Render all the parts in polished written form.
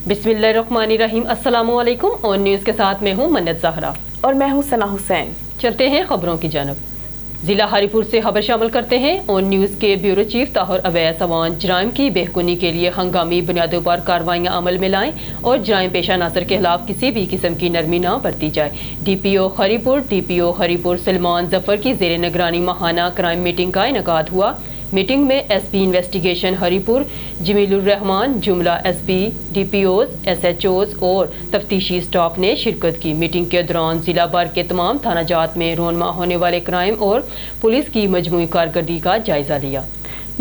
बिस्मिल्लाहिर्रहमानिर्रहीम। अस्सलामुअलैकुम। और न्यूज़ के साथ मैं हूँ मन्नत ज़हरा और मैं हूँ सना हुसैन। चलते हैं खबरों की जानब। ज़िला हरीपुर से खबर शामिल करते हैं। और न्यूज़ के ब्यूरो चीफ ताहिर अवैस अवान जराइम की बेहकुनी के लिए हंगामी बुनियादों पर कार्रवाइयाँ अमल में लाएँ और जराइम पेशा नासर के खिलाफ किसी भी किस्म की नरमी न बरती जाए। DPO हरीपुर सलमान जफर की ज़ेर निगरानी माहाना क्राइम मीटिंग का इनेकाद हुआ। मीटिंग में SP इन्वेस्टिगेशन हरीपुर जमीलुर रहमान, जुमला SP, DPOs, SHOs और तफ्तीशी स्टाफ ने शिरकत की। मीटिंग के दौरान जिला भर के तमाम थाना जात में रोनमा होने वाले क्राइम और पुलिस की मजमूई कारकर्दगी का जायजा लिया।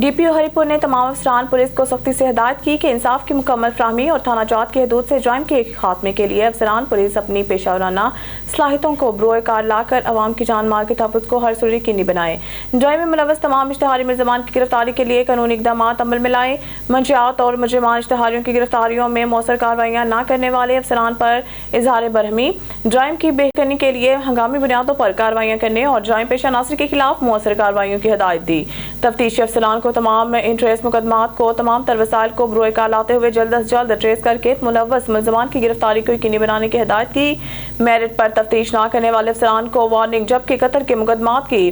DPO हरीपुर ने तमाम अफसरान पुलिस को सख्ती से हिदायत की कि इंसाफ की मुकम्मल फराहमी और थाना जात की हदूद से जराइम के खात्मे के लिए अफसरान पुलिस अपनी पेशा वराना सलाहियतों को बरोए कार लाकर अवाम की जान माल के तहफ़्फ़ुज़ को हर सूरत यकीनी बनाए। जराइम में मुलव्वस तमाम इश्तिहारी मुलज़मान की गिरफ्तारी के लिए कानूनी इक़दाम अमल में लाए। मंशियात और मुजरिमान इश्तिहारियों की गिरफ्तारियों में मौसर कार्रवाइयाँ न करने वाले अफसरान पर इजहार बरहमी, जराइम की बेहतरी के लिए हंगामी बुनियादों पर कार्रवाइयाँ करने और जराइम पेशा नासर के खिलाफ मौसर कार्रवाइयों की हिदायत दी। तफ्तीशी अफसरान को तमाम इंट्रेस मुकदमात को तमाम तर वसाइल को बरोए कार लाते हुए जल्द अज जल्द ट्रेस करके मुलव्वस मुलज़मान की गिरफ्तारी को यकीनी बनाने की हिदायत की। मेरिट पर तफ्तीश न करने वाले अफसरान को वार्निंग, जबकि कत्ल के मुकदमात की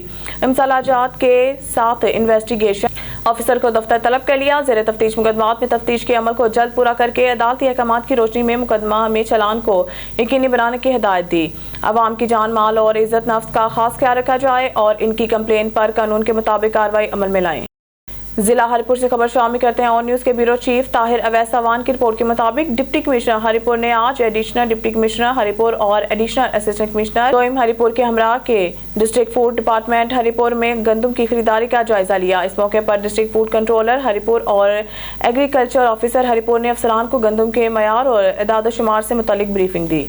इमसालाजात के साथ इन्वेस्टिगेशन ऑफिसर को दफ्तर तलब कर लिया। ज़ेर तफ्तीश मुकदमात में तफ्तीश के अमल को जल्द पूरा करके अदालती अहकामात की रोशनी में मुकदमा में चलान को यकीनी बनाने की हिदायत दी। अवाम की जान माल और इज्जत नफ्स का खास ख्याल रखा जाए और इनकी कंप्लेन पर कानून के मुताबिक कार्रवाई अमल में लाएं। जिला हरीपुर से खबर शामिल करते हैं। और न्यूज़ के ब्यूरो चीफ ताहिर अवैस अवान की रिपोर्ट के मुताबिक डिप्टी कमिश्नर हरीपुर ने आज एडिशनल डिप्टी कमिश्नर हरीपुर और एडिशनल असिस्टेंट कमिश्नर तोइम हरीपुर के हमरा के डिस्ट्रिक्ट फूड डिपार्टमेंट हरीपुर में गंदम की खरीदारी का जायजा लिया। इस मौके पर डिस्ट्रिक्ट फूड कंट्रोलर हरीपुर और एग्रीकल्चर ऑफिसर हरीपुर ने अफसरान को गंदम के मयार और एदाद शुमार से मुतालिक ब्रीफिंग दी।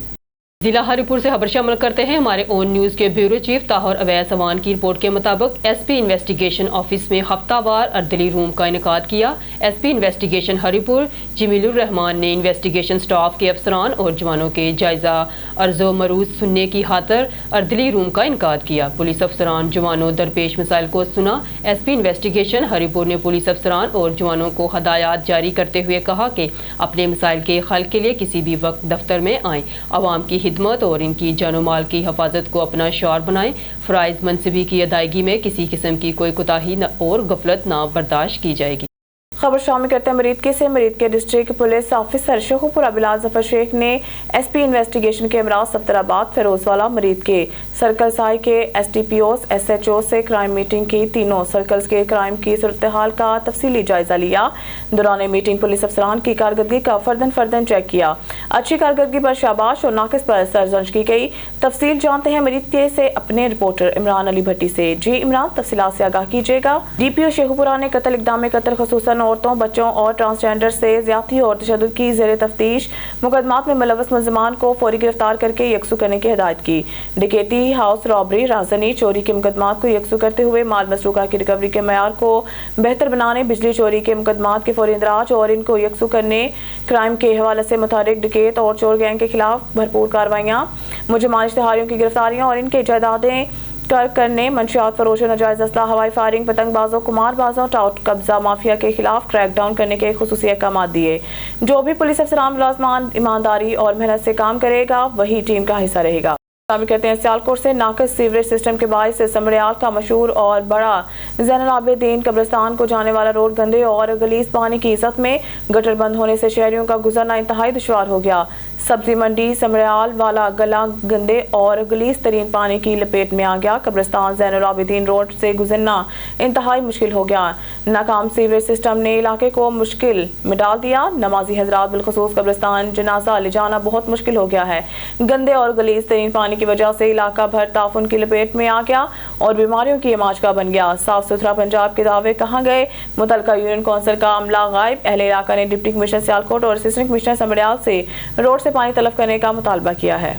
जिला हरीपुर से खबर शामिल करते हैं। हमारे ओन न्यूज़ के ब्यूरो चीफ ताहिर अवैस अवान की रिपोर्ट के मुताबिक SP इन्वेस्टिगेशन ऑफिस में हफ्तावार अर्दली रूम का इनेकाद किया। SP इन्वेस्टिगेशन हरीपुर जमीलुर रहमान ने इन्वेस्टिगेशन स्टाफ के अफसरान और जवानों के जायजा अर्जो मरूज सुनने की खातर अर्दली रूम का इनेकाद किया। पुलिस अफसरान जवानों दरपेश मसाइल को सुना। SP इन्वेस्टिगेशन हरीपुर ने पुलिस अफसरान और जवानों को हदायत जारी करते हुए कहा कि अपने मसाइल के हल के लिए किसी भी वक्त दफ्तर में आएँ, अवाम की खिदमत और इनकी जानो माल की हिफाजत को अपना शौर बनाएं। फ़राइज़ मनसबी की अदायगी में किसी किस्म की कोई कोताही और गफलत ना बर्दाश्त की जाएगी। खबर शामिल करते हैं मरीदके से। Muridke district police officer Sheikhupura Bilal Zafar Sheikh ने SP इन्वेस्टिगेशन के अमराज सफ्तराबाद फिरोजवाला मरीद के सर्कल साई के SDPOs SHO से क्राइम मीटिंग की। तीनों सर्कल्स के क्राइम की सूरत हाल का तफसीली जायजा लिया। दौरान मीटिंग पुलिस अफसरान की कारकर्दगी का फर्दन चेक किया। अच्छी कारकर्दगी पर शाबाश और नाकिस पर सरजंश की गई। तफसील जानते हैं मरीदके से अपने रिपोर्टर इमरान अली भट्टी से। जी इमरान, तफसीलात से आगाह कीजिएगा। DPO शेखुपुरा ने कत्ल इक़दाम में कत्ल खुसूसन औरतों, बच्चों और ट्रांसजेंडर से ज्यादती और तशद्दुद की ज़ेर तफ्तीश मुकदमात में मुलव्वस मुलज़मान को फौरी गिरफ्तार करके यकसू करने की हिदायत की। डकैती, हाउस रॉबरी, राजनी, चोरी के मुकदमात को यकसू करते हुए माल मसरूका की रिकवरी के मयार को बेहतर बनाने, बिजली चोरी के मुकदमात के फौरी इंदराज और इनको यकसू करने, क्राइम के हवाले से मुतारिक डकैत और चोर गैंग के खिलाफ भरपूर कार्रवाइयाँ, मुजरिमान इश्तिहारियों की गिरफ्तारियाँ और इनके जायदादें करने, मंशियात फरोश, नाजायज असला, हवाई फायरिंग, पतंगबाजों, कुमारबाजों, टाउट कब्जा माफिया के खिलाफ क्रैक डाउन करने के खुसूसी अहकाम दिए। जो भी पुलिस अफसरान मुलाजमान ईमानदारी और मेहनत से काम करेगा वही टीम का हिस्सा रहेगा। शामिल करते हैं सियालकोट से। नाकस सीवरेज सिस्टम के बायस से समड़ियाल का मशहूर और बड़ा ज़ैनुल आबिदीन कब्रिस्तान को जाने वाला रोड गंदे और गलीज पानी की इज़्ज़त में गटर बंद होने से शहरियों का गुजरना इंतहाई दुश्वार हो गया। सब्जी मंडी समड़ियाल वाला गला गंदे और गलीज तरीन पानी की लपेट में आ गया। कब्रिस्तान ज़ैनुल आबिदीन रोड से गुजरना इंतहाई मुश्किल हो गया। नाकाम सीवरेज सिस्टम ने इलाके को मुश्किल में डाल दिया। नमाजी हजरात बिलखुसूस कब्रिस्तान जनाजा ले जाना बहुत मुश्किल हो गया है। गंदे और गलीज तरीन पानी की वजह से इलाका भर ताफुन की लपेट में आ गया और बीमारियों की आमाजगाह बन गया। साफ सुथरा पंजाब के दावे कहाँ गए? मुतलका यूनियन कौंसिल का अमला गायब। अहले इलाका ने डिप्टी कमिश्नर सियालकोट और असिस्टेंट कमिश्नर समड़ियाल से रोड से पानी तलब करने का मुतालबा किया है।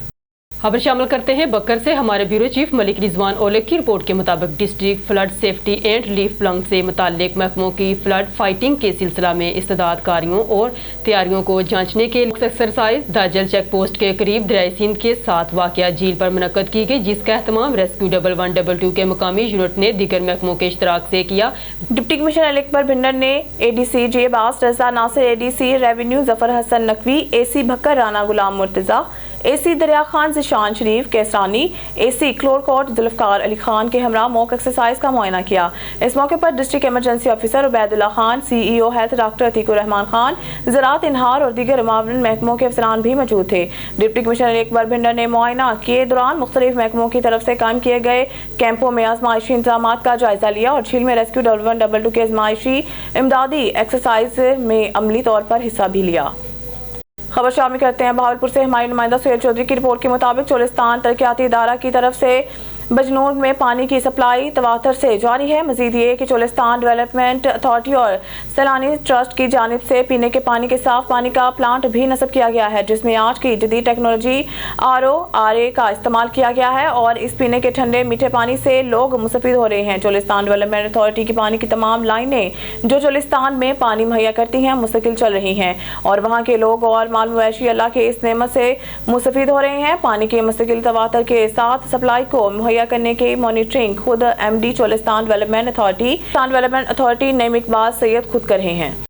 खबर शामिल करते हैं बकर से। हमारे ब्यूरो चीफ मलिक रिजवान ओलग की रिपोर्ट के मुताबिक district flood safety and relief plan से मुताल्लिक महकमों की फ्लड फाइटिंग के सिलसिला में इस्तेदाद कारियों और तैयारियों को जांचने के लिए एक्सरसाइज दाजल चेक पोस्ट के करीब दरियाए सिंध के साथ वाक़या झील पर मुनक्कद की गई, जिसका एहतमाम रेस्क्यू 1122 के मुकामी यूनिट ने दीगर महकमों के इश्तराक से किया। डिप्टी कमिश्नर अकबर भिंडर ने ADC जे बास Raza Nasir, ADC revenue Zafar Hasan Naqvi, AC Bhakkar Rana Ghulam Murtaza, AC Darya Khan Zeeshan शरीफ कैसानी, AC क्लोरकोट जुल्फकार अली खान के हमरा मॉक एक्सरसाइज का मुआयना किया। इस मौके पर district emergency officer Ubaidullah Khan, CEO health doctor Atiqur Rahman Khan, ज़राअत इनहार और दीगर मावरन महकमों के अफसरान भी मौजूद थे। डिप्टी कमिश्नर अकबर भिंडर ने मुआयना के दौरान मुख्तलिफ महकमों की तरफ से कायम किए गए कैंपों में आजमाइशी इंतजाम का जायजा लिया और झील में रेस्क्यू 1122 के आजमाइशी इमदादी एक्सरसाइज में अमली तौर पर हिस्सा भी लिया। खबर शामिल करते हैं बहावलपुर से। हमारी नुमाइंदा सैयद चौधरी की रिपोर्ट के मुताबिक चोलिस्तान तरक्याती इदारा की तरफ से बजनूर में पानी की सप्लाई तवातर से जारी है। मजीद ये कि चोलिस्तान डेवलपमेंट अथॉरिटी और सैलानी ट्रस्ट की जानिब से पीने के पानी के साफ पानी का प्लांट भी नस्ब किया गया है, जिसमें आज की जदीद टेक्नोलॉजी RO/RA का इस्तेमाल किया गया है और इस पीने के ठंडे मीठे पानी से लोग मुस्तफीद हो रहे हैं। चोलिस्तान डेवलपमेंट अथॉरिटी की पानी की तमाम लाइनें जो चोलिस्तान में पानी मुहैया करती हैं मुस्तकिल चल रही हैं और वहाँ के लोग और माल मवेशी अल्लाह के इस नेमत से मुस्तफीद हो रहे हैं। पानी के मुस्तकिल तवातर के साथ सप्लाई को मुहैया करने की मॉनिटरिंग खुद MD Cholistan development authority Naeem Iqbal Syed खुद कर रहे हैं।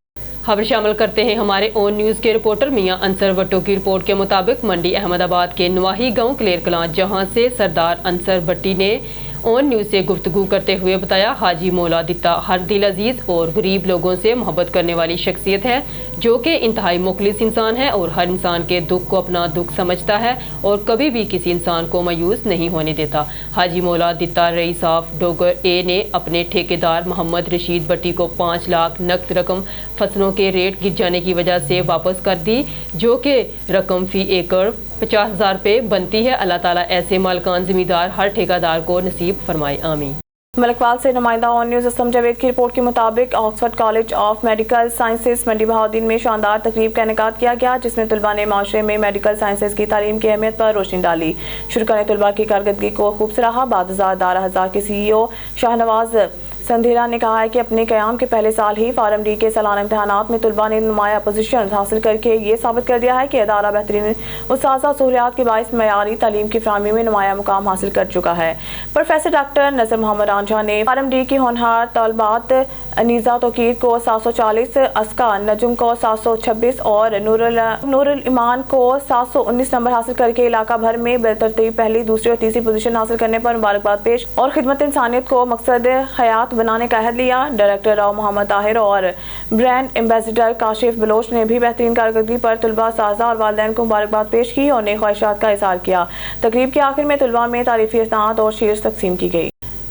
खबर शामिल करते हैं हमारे ओन न्यूज़ के रिपोर्टर मियां अंसर भट्टो की रिपोर्ट के मुताबिक मंडी अहमदाबाद के नवाही गांव क्लेर कलां, जहां से सरदार अंसर भट्टी ने ऑन न्यूज़ से गुफ्तगू करते हुए बताया, हाजी मौला दिता हर दिल अजीज़ और गरीब लोगों से मोहब्बत करने वाली शख्सियत है, जो कि इंतहाई मुखलिस इंसान है और हर इंसान के दुख को अपना दुख समझता है और कभी भी किसी इंसान को मायूस नहीं होने देता। हाजी मौला दिता रईस ऑफ डोगर A ने अपने ठेकेदार मोहम्मद रशीद भट्टी को 5 लाख नकद रकम फसलों के रेट गिर जाने की वजह से वापस कर दी, जो कि रकम फी एकड़ 50,000 रुपये बनती है। अल्लाह ताला ऐसे मालकान ज़मींदार हर ठेकेदार को नसीब फरमाए, आमीन। मलकवाल से नुमाइंदा ऑन न्यूज़ असलम जावेद की रिपोर्ट के मुताबिक Oxford college of medical sciences Mandi Bahauddin में शानदार तकरीब का इनेकाद किया गया, जिसमें तलबा ने माशरे में मेडिकल साइंसेज की तालीम की अहमियत पर रोशनी डाली। शुरा ने तलबा की कारकर्दगी को खूब सराहा। बादशाह दारा हज़ार के CEO शाहनवाज संधीरा ने कहा है कि अपने क़याम के पहले साल ही फार्म डी के सालाना इम्तहानात में तलबा ने नुमाया पोजीशन हासिल करके ये साबित कर दिया है कि अदारा बेहतरीन उस्ताज़ा सहूलियात के बाइस मयारी तालीम की फराहमी में नुमाया मुकाम हासिल कर चुका है। प्रोफेसर डॉक्टर नज़र मोहम्मद रांझा ने फार्म डी की होनहार तलबात अनीज़ा तोकीर को 740, अस्का नजुम को 726 और नूरुल ईमान को 719 नंबर हासिल करके इलाका भर में बेतरतीब पहली, दूसरी और तीसरी पोजीशन हासिल करने पर मुबारकबाद पेश और खिदमत इंसानियत को मकसद हयात बनाने का अहद लिया। डायरेक्टर राव मोहम्मद ताहिर और ब्रांड एम्बेसडर काशिफ बलोच ने भी बेहतरीन कारकर्दगी पर तलबा, साजा और वालिदैन को मुबारकबाद पेश की और नई ख्वाहिशात का इज़हार किया। तकरीब के आखिर में तलबा में तारीफी इस्नाद और शीर तकसीम की गई।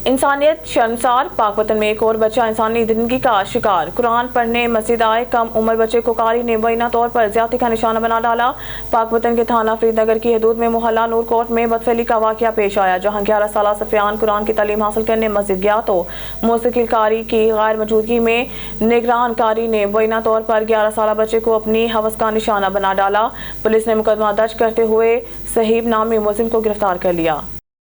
इंसानियत शर्मसार, पाक वतन में एक और बच्चा इंसानी जिंदगी का शिकार। कुरान पढ़ने मस्जिद आए कम उम्र बच्चे को कारी ने मुबैना तौर पर ज्यादती का निशाना बना डाला। पाक वतन के थाना फरीदनगर की हदूद में मोहल्ला नूरकोट में बदफैली का वाकया पेश आया, जहां 11 साल सफियान कुरान की तालीम हासिल करने मस्जिद गया तो मौसीकी कारी की गैर मौजूदगी में निगरान कारी ने मुबैना तौर पर 11 साल बच्चे को अपनी हवस का निशाना बना डाला। पुलिस ने मुकदमा दर्ज करते हुए सहीब नामी मुलजिम को गिरफ्तार कर लिया।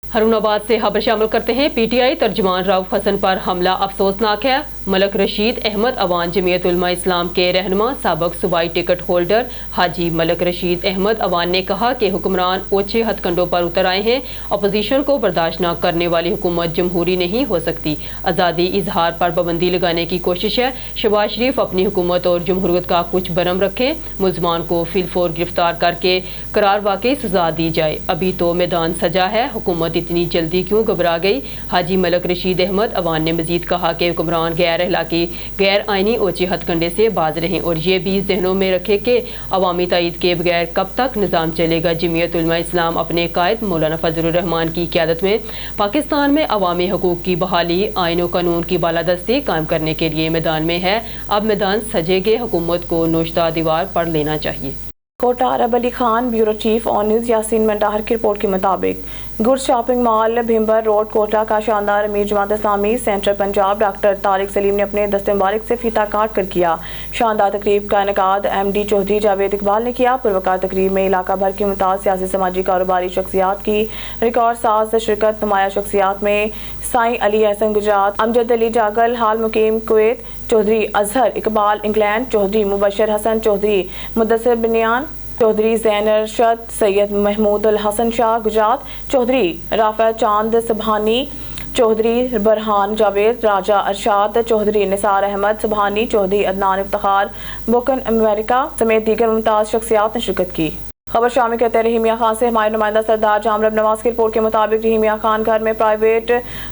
हरुणाबाद से खबर शामिल करते हैं। PTI तर्जुमान रऊफ हसन पर हमला अफसोसनाक है। मलक रशीद अहमद अवान जमीयत उलमा इस्लाम के रहनुमा साबक सूबाई टिकट होल्डर हाजी मलक रशीद अहमद अवान ने कहा कि हुक्मरान ओछे हथकंडों पर उतर आए हैं। अपोजिशन को बर्दाश्त न करने वाली हुकूमत जमहूरी नहीं हो सकती। आज़ादी इजहार पर पाबंदी लगाने की कोशिश है। शहबाज शरीफ अपनी हुकूमत और जमहूरियत का कुछ बरम रखें। मुलजमान को फिलफोर गिरफ्तार करके करार वाकई सजा दी जाए। अभी तो मैदान सजा है, हुकूमत इतनी जल्दी क्यों घबरा गई। हाजी मलक रशीद अहमद अवान ने मजीद कहा कि हुक्मरान गैर अखलाकी गैर आइनी ओछे हथकंडे से बाज रहें और ये भी जहनों में रखे कि अवामी तायद के बगैर कब तक निज़ाम चलेगा। जमीयत उलमा इस्लाम अपने कायद मौलाना फजलुर रहमान की क़यादत में पाकिस्तान में अवामी हकूक़ की बहाली, आइन व कानून की बालादस्ती कायम करने के लिए मैदान में है। अब मैदान सजेगे, हुकूमत को नोश्ता दीवार पढ़ लेना चाहिए। Kotla Arab Ali Khan, bureau chief on news Yasin Mandahar की रिपोर्ट के मुताबिक goods shopping mall Bhimber road Kotla का शानदार अमीर जमात इस्लामी सेंट्रल पंजाब डॉक्टर तारिक सलीम ने अपने दस्ते मुबारक से फीता काट कर किया। शानदार तकरीब का इनेकाद MD चौधरी जावेद इकबाल ने किया। पुरवकार तकरीब में इलाका भर की मुमताज़ सियासी समाजी कारोबारी शख्सियात की रिकॉर्ड साज शिरकत। नुमाया शख्सियात में साईं अली अहसन गुजरात, अमजद अली जागल हाल मुकीम कुवैत, चौधरी अजहर इकबाल इंग्लैंड, चौधरी मुबशर हसन, चौधरी मुदस्सिर बनियान, चौधरी ज़ैन अरशद, सैयद महमूद अल हसन शाह गुजरात, चौधरी राफा चांद सुबहानी, चौधरी बरहान जावेद, राजा अरशाद, चौधरी निसार अहमद सुबहानी, चौधरी अदनान इफ्तिखार बोकन अमेरिका समेत दीगर मुमताज़ शख्सियात ने शिरकत की। खबर शामिल कहते हैं रहीमिया खान से हमारे नुमाइंदा सरदार जामरब नवाज की रिपोर्ट के मुताबिक रहीमिया खान घर में प्राइवेट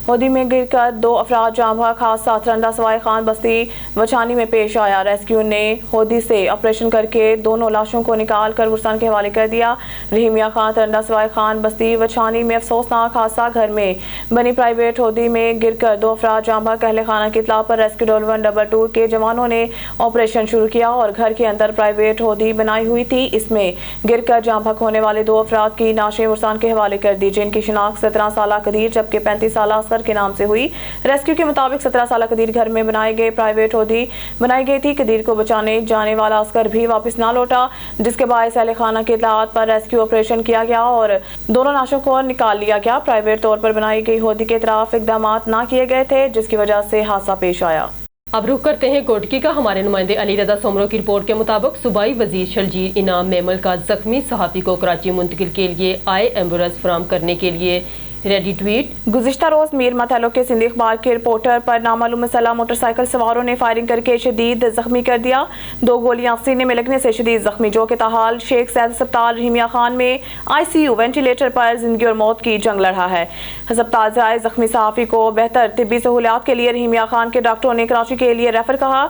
होदी में गिर कर 2 अफराद जाँ खास साथ रंडा सवाई खान बस्ती वछानी में पेश आया। रेस्क्यू ने होदी से ऑपरेशन करके दोनों लाशों को निकाल कर गुरसान के हवाले कर दिया। रहीमिया खान रंडा सवाई खान बस्ती वछानी में अफसोसनाक हादसा, घर में बनी प्राइवेट होदी में गिर कर 2 अफराद जाँ कहले खाना की इतला पर रेस्क्यू डॉल 122 के जवानों ने ऑपरेशन शुरू किया और घर के अंदर प्राइवेट होदी बनाई हुई थी। इसमें गिर कर जाँ भक होने वाले 2 अफराद की नाशें गुरसान के हवाले कर दी, जिनकी शिनाख्त 17 साला कदीर जबकि 35 साला असगर के नाम से हुई। रेस्क्यू के मुताबिक 17 साला कदीर घर में बनाए गए प्राइवेट होदी बनाई गई थी। कदीर को बचाने जाने वाला असगर भी वापस ना लौटा, जिसके बायस अहले खाना की इतलात पर रेस्क्यू ऑपरेशन किया गया और दोनों लाशों को निकाल लिया गया। प्राइवेट तौर पर बनाई गई होदी के खिलाफ इकदाम ना किए गए थे, जिसकी वजह से हादसा पेश आया। अब रुख करते हैं कोटकी का। हमारे नुमाइंदे अली रजा सोमरो की रिपोर्ट के मुताबिक सूबाई वजीर शलजीर इनाम मेमल का जख्मी सहाफ़ी को कराची मुंतकिल के लिए आए एम्बुलेंस फराहम करने के लिए रेडी ट्वीट। गुज़िश्ता रोज मीर मतहलों के सिंध अखबार के रिपोर्टर पर नामालूम मसला मोटरसाइकिल सवारों ने फायरिंग करके शदीद जख्मी कर दिया। 2 गोलियां सीने में लगने से शदीद जख्मी, जो कि ताहाल शेख सैद अस्पताल रहीमिया खान में ICU वेंटिलेटर पर जिंदगी और मौत की जंग लड़ रहा है। अस्पताल से आए जख्मी सहाफ़ी को बेहतर तिब्बी सहूलियात के लिए रहीमिया खान के डॉक्टरों ने कराची के लिए रेफर कहा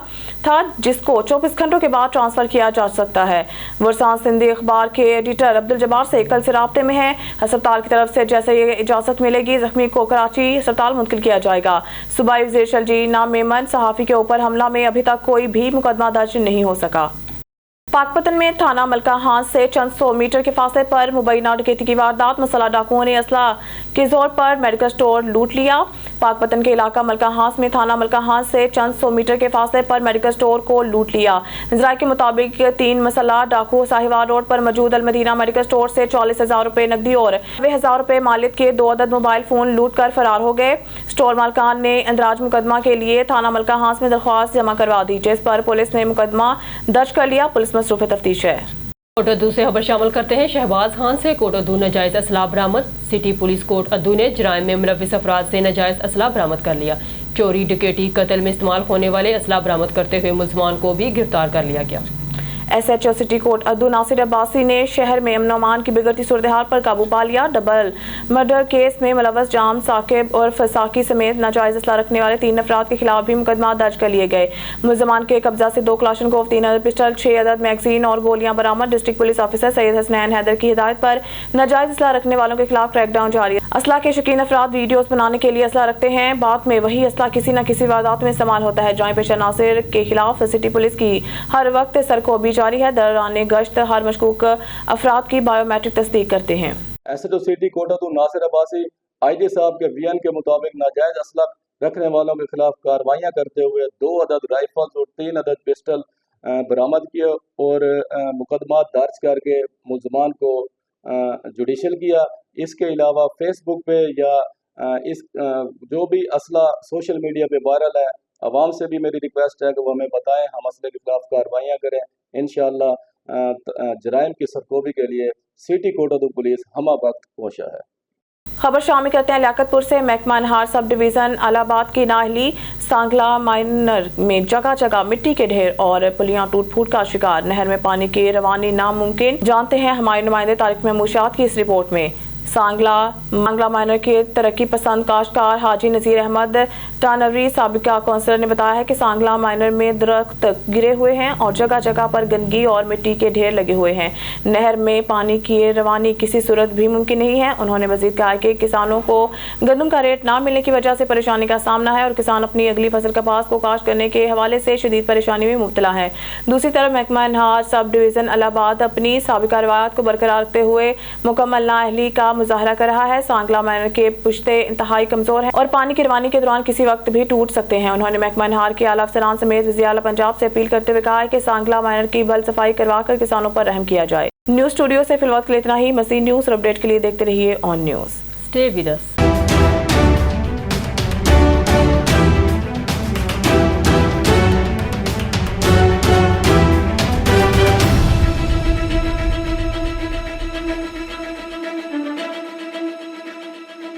था, जिसको 24 घंटों के बाद ट्रांसफर किया जा सकता है। वर्सान सिंधी अखबार के एडिटर अब्दुल जब्बार से कल से राब्ते में है। अस्पताल की तरफ से जैसे ये इजाजत मिलेगी जख्मी को कराची अस्पताल मुंतकिल किया जाएगा। सूबाई वज़ीर शलजीर इनाम मेमन सहाफ़ी के ऊपर हमला में अभी तक कोई भी मुकदमा दर्ज नहीं हो सका। पाकपतन में थाना मलका हांस से चंद 100 मीटर के फासले पर मुबैना डकैती की वारदात। मसला डाकुओं ने असला के जोर पर मेडिकल स्टोर लूट लिया। पाकपतन के इलाका मलका हांस में थाना मलका हांस से चंद 100 मीटर के फासले पर मेडिकल स्टोर को लूट लिया। ज़राए के मुताबिक 3 मसला डाकू साहिवाल रोड पर मौजूद अलमदीना मेडिकल स्टोर से 40,000 रुपए नकदी और 90,000 रुपए मालिक के 2 अदद मोबाइल फोन लूट कर फरार हो गए। स्टोर मालकान ने इंदराज मुकदमा के लिए थाना मलका हांस में दरख्वास्त जमा करवा दी, जिस पर पुलिस ने मुकदमा दर्ज कर लिया। पुलिस मसरूफ़ तफ्तीश है। कोटोदू से खबर शामिल करते हैं। शहबाज खान से कोटोदू नाजायज असला बरामद। सिटी पुलिस कोट अद्दू ने जराइम में मुलव्विस अफराद से नाजायज असला बरामद कर लिया। चोरी, डकैती, कत्ल में इस्तेमाल होने वाले असला बरामद करते हुए मुलजमान को भी गिरफ्तार कर लिया गया। SHO city court Abdul Nasir Abbasi ने शहर में अमन अमान की बिगड़ती सूरत हाल पर काबू पा लिया। डबल मर्डर केस में मुलव्वस जाम साकिब और फसाकी समेत नाजायज असला रखने वाले 3 अफराद के खिलाफ भी मुकदमा दर्ज कर लिए गए। मुलजमान के कब्जा से 2 क्लाशनकोव, 3 अदद पिस्टल, 6 अदद मैगजीन और गोलियां बरामद। District police officer Syed Hasnain Haider की हिदायत पर नाजायज असला रखने वालों के खिलाफ क्रैकडाउन जारी है। असला के शौकीन अफराद वीडियोस बनाने के लिए असला रखते हैं, बाद में वही असला किसी न किसी वारदात में इस्तेमाल होता है। जॉइंट पेशा नासिर के खिलाफ सिटी पुलिस की हर वक्त सरकोबी जारी है। दौरान गश्त हर मशकूक अफराद की बायोमेट्रिक तस्दीक करते हैं। SHO city Kot Addu Nasir Abbasi IG साहब के बयान के मुताबिक नाजायज असला रखने वालों के खिलाफ कार्रवाइयाँ करते हुए 2 अदद राइफल्स और 3 अदद पिस्टल बरामद किए और मुकदमा दर्ज करके मुलजमान को जुडिशल किया। इसके अलावा फेसबुक पे या इस जो भी असला सोशल मीडिया पे वायरल है, आवाम से भी मेरी रिक्वेस्ट है कि वो हमें बताएं, हम असले के खिलाफ कार्रवाइयाँ करें। इंशाअल्लाह जराइम की सरकोबी के लिए सिटी कोटोदू पुलिस हमा वक्त कोशा है। खबर शामिल करते हैं लियाकतपुर से। महकमा नहार सब डिवीज़न अलाहाबाद की नाहली सांगला माइनर में जगह जगह मिट्टी के ढेर और पुलियां टूट फूट का शिकार। नहर में पानी की रवानी नामुमकिन। जानते हैं हमारे नुमाइंदे तारिक महमूद शाद की इस रिपोर्ट में। सांगला माइनर के तरक्की पसंद काश्तकार हाजी नज़ीर अहमद टानवरी साबिका कौंसलर ने बताया है कि सांगला माइनर में दरख्त गिरे हुए हैं और जगह जगह पर गंदगी और मिट्टी के ढेर लगे हुए हैं। नहर में पानी की रवानी किसी सूरत भी मुमकिन नहीं है। उन्होंने मजीद कहा कि किसानों को गंदम का रेट ना मिलने की वजह से परेशानी का सामना है और किसान अपनी अगली फसल कपास को काश्त करने के हवाले से शदीद परेशानी में मुब्तला है। दूसरी तरफ महकमा अनहार सब डिवीज़न इलाहाबाद अपनी साबिका रवायत को बरकरार रखते हुए मुकम्मल नाअहली का मुजाहरा कर रहा है। सांगला माइनर के पुश्ते इंतहाई कमजोर है और पानी की रवानी के दौरान किसी वक्त भी टूट सकते हैं। उन्होंने महकमा अनहार के आला अफसरान समेत वज़ीर आला पंजाब से अपील करते हुए कहा है कि सांगला माइनर की बल सफाई करवा कर किसानों पर रहम किया जाए। न्यूज़ स्टूडियो से फिलहाल के लिए इतना ही। मज़ीद न्यूज़ और अपडेट के लिए देखते रहिए on news. Stay with us.